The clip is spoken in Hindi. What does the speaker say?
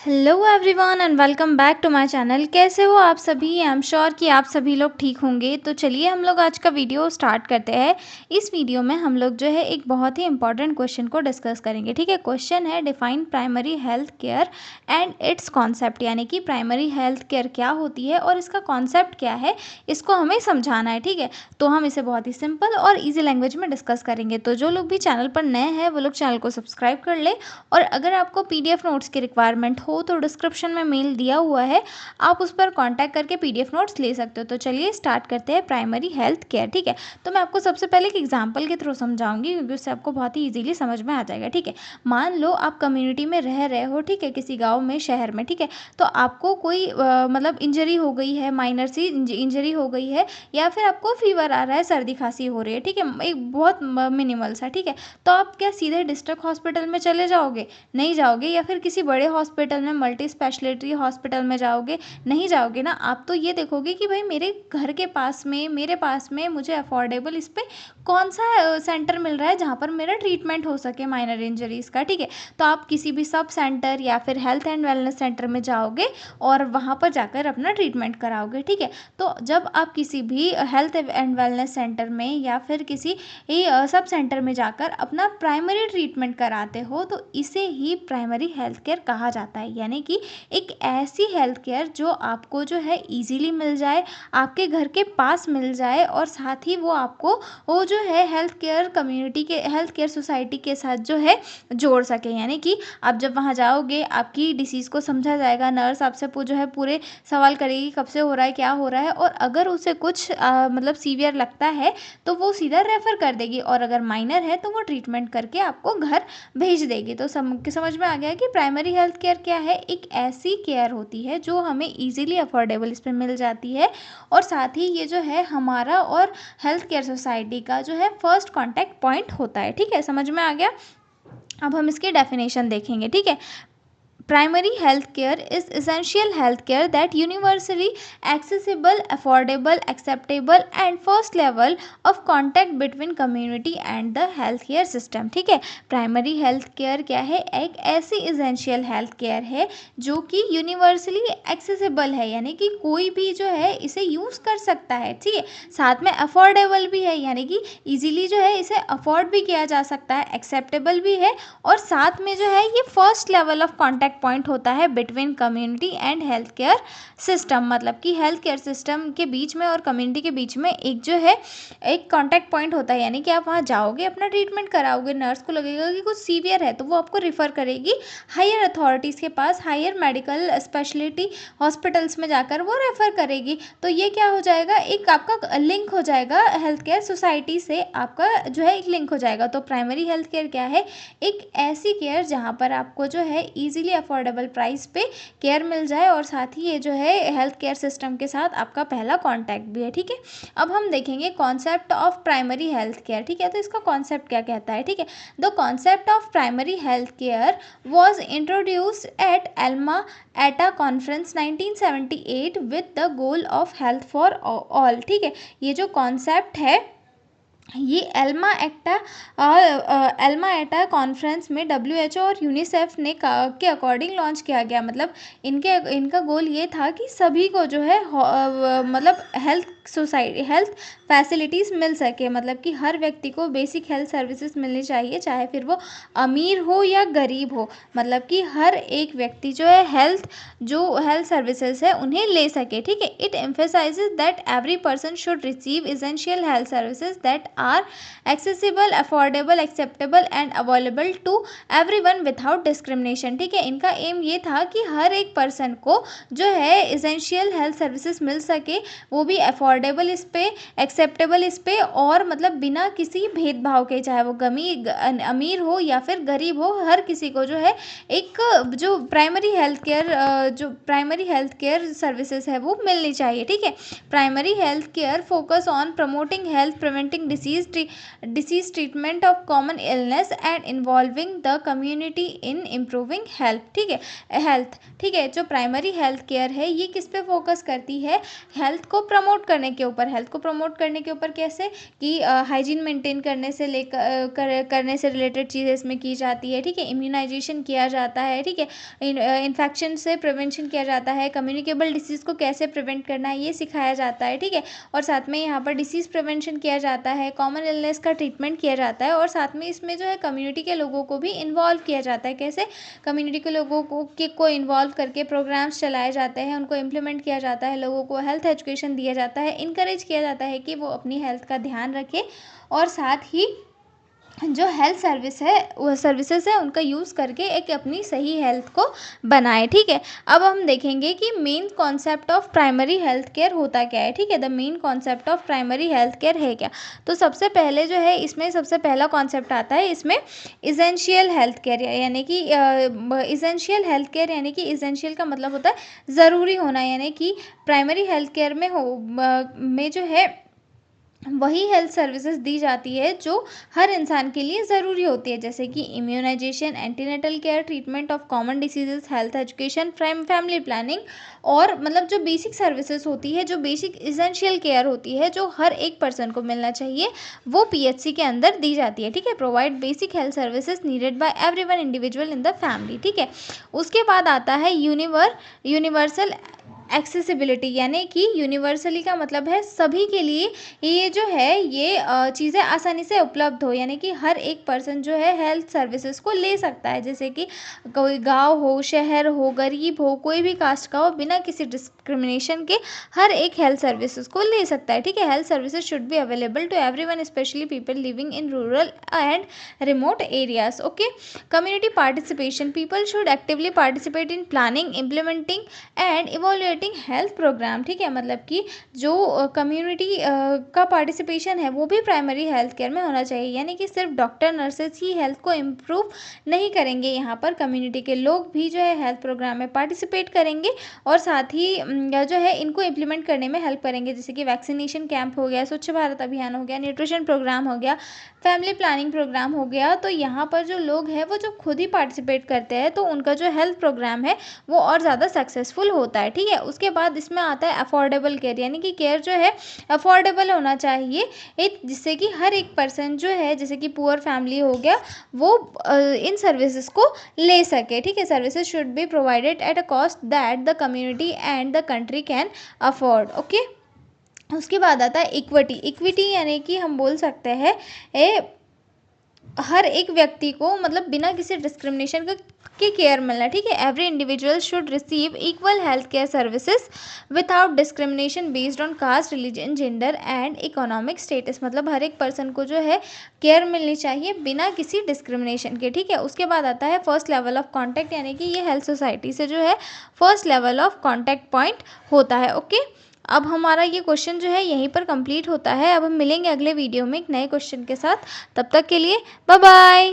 Hello everyone and welcome back to my channel. कैसे हो आप सभी? आई एम श्योर कि आप सभी लोग ठीक होंगे। तो चलिए हम लोग आज का वीडियो स्टार्ट करते हैं। इस वीडियो में हम लोग जो है एक बहुत ही इंपॉर्टेंट क्वेश्चन को डिस्कस करेंगे। ठीक है, क्वेश्चन है define primary health care and it's concept, यानी कि प्राइमरी हेल्थ केयर क्या होती है और इसका कॉन्सेप्ट क्या है, इसको हमें समझाना है। ठीक है, तो हम इसे बहुत ही सिंपल और ईजी लैंग्वेज में डिस्कस करेंगे। तो जो लोग भी चैनल पर नए हैं वो लोग चैनल को सब्सक्राइब कर ले, और अगर आपको पीडीएफ नोट्स की रिक्वायरमेंट हो तो डिस्क्रिप्शन में मेल दिया हुआ है, आप उस पर कांटेक्ट करके पीडीएफ नोट्स ले सकते हो। तो चलिए स्टार्ट करते हैं प्राइमरी हेल्थ केयर। ठीक है, तो मैं आपको सबसे पहले एक एग्जांपल के थ्रू समझाऊंगी क्योंकि उससे आपको बहुत ही इजीली समझ में आ जाएगा। ठीक है, मान लो आप कम्युनिटी में रह रहे हो, ठीक है, किसी गाँव में, शहर में, ठीक है, तो आपको कोई मतलब इंजरी हो गई है, माइनर सी इंजरी हो गई है, या फिर आपको फीवर आ रहा है, सर्दी खांसी हो रही है, ठीक है, एक बहुत मिनिमल सा। ठीक है, तो आप क्या सीधे डिस्ट्रिक्ट हॉस्पिटल में चले जाओगे? नहीं जाओगे। या फिर किसी बड़े हॉस्पिटल में, मल्टी स्पेशलिटी हॉस्पिटल में जाओगे? नहीं जाओगे ना। आप तो ये देखोगे कि भाई मेरे घर के पास में, मेरे पास में मुझे अफोर्डेबल इस पे कौन सा सेंटर मिल रहा है जहाँ पर मेरा ट्रीटमेंट हो सके माइनर इंजरीज का। ठीक है, तो आप किसी भी सब सेंटर या फिर हेल्थ एंड वेलनेस सेंटर में जाओगे और वहाँ पर जाकर अपना ट्रीटमेंट कराओगे। ठीक है, तो जब आप किसी भी हेल्थ एंड वेलनेस सेंटर में या फिर किसी सब सेंटर में जाकर अपना प्राइमरी ट्रीटमेंट कराते हो तो इसे ही प्राइमरी हेल्थ केयर कहा जाता है। यानी कि एक ऐसी हेल्थ केयर जो आपको जो है इजीली मिल जाए, आपके घर के पास मिल जाए, और साथ ही वो आपको वो जो है हेल्थ केयर कम्युनिटी के, हेल्थ केयर सोसाइटी के साथ जो है जोड़ सके। यानी कि आप जब वहाँ जाओगे आपकी डिसीज़ को समझा जाएगा, नर्स आपसे जो है पूरे सवाल करेगी कब से हो रहा है, क्या हो रहा है, और अगर उसे कुछ मतलब सीवियर लगता है तो वो सीधा रेफ़र कर देगी, और अगर माइनर है तो वो ट्रीटमेंट करके आपको घर भेज देगी। तो समझ में आ गया कि प्राइमरी हेल्थ केयर क्या है? एक ऐसी केयर होती है जो हमें इजीली अफोर्डेबल इस पे मिल जाती है, और साथ ही ये जो है हमारा और हेल्थ केयर सोसाइटी का जो है फर्स्ट कांटेक्ट पॉइंट होता है। ठीक है, समझ में आ गया। अब हम इसकी डेफिनेशन देखेंगे। ठीक है, primary health care is essential health care that universally accessible, affordable, acceptable and first level of contact between community and the healthcare system। ठीक है, प्राइमरी हेल्थ केयर क्या है? एक ऐसी इसेंशियल हेल्थ केयर है जो कि यूनिवर्सली एक्सेसिबल है, यानी कि कोई भी जो है इसे यूज़ कर सकता है। ठीक है, साथ में अफोर्डेबल भी है, यानी कि इजीली जो है इसे अफोर्ड भी किया जा सकता है, एक्सेप्टेबल भी है, और साथ में जो है ये first level of contact point होता है between community and health care system. मतलब कि हेल्थ केयर सिस्टम के बीच में और कम्युनिटी के बीच में एक जो है एक कांटेक्ट पॉइंट होता है। यानी कि आप वहाँ जाओगे, अपना ट्रीटमेंट कराओगे, नर्स को लगेगा कि कुछ सीवियर है तो वो आपको रिफ़र करेगी हायर अथॉरिटीज़ के पास, हायर मेडिकल स्पेशलिटी हॉस्पिटल्स में जाकर वो रेफ़र करेगी। तो ये क्या हो जाएगा? एक आपका लिंक हो जाएगा हेल्थ केयर सोसाइटी से, आपका जो है एक लिंक हो जाएगा। तो प्राइमरी हेल्थ केयर क्या है? एक ऐसी केयर जहाँ पर आपको जो है इजीली अफोर्डेबल प्राइस पे केयर मिल जाए, और साथ ही ये जो है हेल्थ केयर सिस्टम के साथ आपका पहला कांटेक्ट भी है। ठीक है, अब हम देखेंगे concept of primary health care. ठीक है, तो इसका कॉन्सेप्ट क्या कहता है? ठीक है, the concept of primary health care was introduced at Alma Ata conference 1978 with the goal of health for all. ठीक है, ये जो कॉन्सेप्ट है ये एल्मा एटा कॉन्फ्रेंस में WHO और यूनिसेफ ने के अकॉर्डिंग लॉन्च किया गया। मतलब इनका गोल ये था कि सभी को जो है मतलब हेल्थ फैसिलिटीज़ मिल सके, मतलब कि हर व्यक्ति को बेसिक हेल्थ सर्विसेज मिलनी चाहिए, चाहे फिर वो अमीर हो या गरीब हो। मतलब कि हर एक व्यक्ति जो है हेल्थ सर्विसेज है उन्हें ले सके। ठीक है, it emphasises that every person should receive essential health services that are accessible, affordable, acceptable and available to everyone without discrimination. ठीक है, इनका एम ये था कि हर एक पर्सन को जो है एसेंशियल हेल्थ सर्विसेज मिल सके, वो भी अफोर्डेबल इस पे, एक्सेप्टेबल इस पे, और मतलब बिना किसी भेदभाव के, चाहे वो अमीर हो या फिर गरीब हो, हर किसी को जो है एक जो प्राइमरी हेल्थ केयर सर्विसेज है वो मिलनी चाहिए। ठीक है, primary health care focus on promoting health, preventing disease treatment of common illness and involving the community in improving health. ठीक है, हेल्थ, ठीक है, जो प्राइमरी हेल्थ केयर है ये किस पे फोकस करती है? हेल्थ को प्रमोट करने करने के ऊपर, हेल्थ को प्रमोट करने के ऊपर कैसे कि हाइजीन मेंटेन करने से लेकर करने से रिलेटेड चीज़ें इसमें की जाती है, ठीक है। इम्यूनाइजेशन किया जाता है, ठीक है। इन्फेक्शन से प्रिवेंशन किया जाता है, कम्युनिकेबल डिसीज़ को कैसे प्रिवेंट करना है ये सिखाया जाता है, ठीक है। और साथ में यहाँ पर डिसीज़ प्रिवेंशन किया जाता है, कॉमन इलनेस का ट्रीटमेंट किया जाता है, और साथ में इसमें जो है कम्युनिटी के लोगों को भी इन्वॉल्व किया जाता है। कैसे? कम्युनिटी के लोगों को इन्वॉल्व करके प्रोग्राम्स चलाए जाते हैं, उनको इम्प्लीमेंट किया जाता है, लोगों को हेल्थ एजुकेशन दिया जाता है, इनकरेज किया जाता है कि वो अपनी हेल्थ का ध्यान रखें, और साथ ही जो हेल्थ सर्विसेज है उनका यूज़ करके एक अपनी सही हेल्थ को बनाए, ठीक है। अब हम देखेंगे कि main concept of primary health care होता क्या है, ठीक है। The main concept of primary health care है क्या? तो सबसे पहले जो है इसमें सबसे पहला कॉन्सेप्ट आता है इसमें इसेंशियल हेल्थ केयर, यानी कि इसेंशियल हेल्थ केयर, यानी कि इसेंशियल का मतलब होता है ज़रूरी होना, यानी कि प्राइमरी हेल्थ केयर में जो है वही हेल्थ सर्विसेज दी जाती है जो हर इंसान के लिए ज़रूरी होती है, जैसे कि immunisation, antenatal care, treatment of common diseases, health education, family planning, और मतलब जो बेसिक सर्विसेज होती है, जो बेसिक इसेंशियल केयर होती है, जो हर एक पर्सन को मिलना चाहिए, वो पीएचसी के अंदर दी जाती है, ठीक है। Provide basic health services needed bye everyone individual in the family, ठीक है। उसके बाद आता है यूनिवर्सल एक्सेसिबिलिटी, यानी कि यूनिवर्सली का मतलब है सभी के लिए ये जो है ये चीज़ें आसानी से उपलब्ध हो, यानी कि हर एक पर्सन जो है हेल्थ सर्विसेज को ले सकता है, जैसे कि कोई गांव हो, शहर हो, गरीब हो, कोई भी कास्ट का हो, बिना किसी डिस्क्रिमिनेशन के हर एक हेल्थ सर्विसेज को ले सकता है, ठीक है। Health services should be available to everyone, especially people living in rural and remote areas, okay. Community participation, people should actively participate in planning, implementing and evaluating health programme, ठीक है। मतलब कि जो कम्युनिटी का पार्टिसिपेशन है वो भी प्राइमरी हेल्थ केयर में होना चाहिए, यानी कि सिर्फ डॉक्टर नर्सेज ही हेल्थ को इम्प्रूव नहीं करेंगे, यहाँ पर कम्युनिटी के लोग भी जो है हेल्थ प्रोग्राम में पार्टिसिपेट करेंगे, और साथ ही जो है इनको इम्प्लीमेंट करने में हेल्प करेंगे, जैसे कि वैक्सीनेशन कैंप हो गया, स्वच्छ भारत अभियान हो गया, न्यूट्रिशन प्रोग्राम हो गया, फैमिली प्लानिंग प्रोग्राम हो गया। तो यहाँ पर जो लोग हैं वो जो खुद ही पार्टिसिपेट करते हैं तो उनका जो हेल्थ प्रोग्राम है वो और ज़्यादा सक्सेसफुल होता है, ठीक है। उसके बाद इसमें आता है अफोर्डेबल केयर, यानी कि केयर जो है अफोर्डेबल होना चाहिए, एक जिससे कि हर एक पर्सन जो है, जैसे कि पुअर फैमिली हो गया, वो इन सर्विसेज को ले सके, ठीक है। Services should be provided at a cost that the community and the country can afford, okay. उसके बाद आता है इक्विटी यानी कि हम बोल सकते हैं हर एक व्यक्ति को मतलब बिना किसी डिस्क्रिमिनेशन की केयर मिलना, ठीक है। Every individual should receive equal health care services without discrimination based on caste, religion, gender and economic status, मतलब हर एक पर्सन को जो है केयर मिलनी चाहिए बिना किसी डिस्क्रिमिनेशन के, ठीक है। उसके बाद आता है फर्स्ट लेवल ऑफ कॉन्टैक्ट, यानी कि ये हेल्थ सोसाइटी से जो है first level of contact point होता है, ओके। अब हमारा ये क्वेश्चन जो है यहीं पर कंप्लीट होता है। अब हम मिलेंगे अगले वीडियो में एक नए क्वेश्चन के साथ, तब तक के लिए बाय बाय।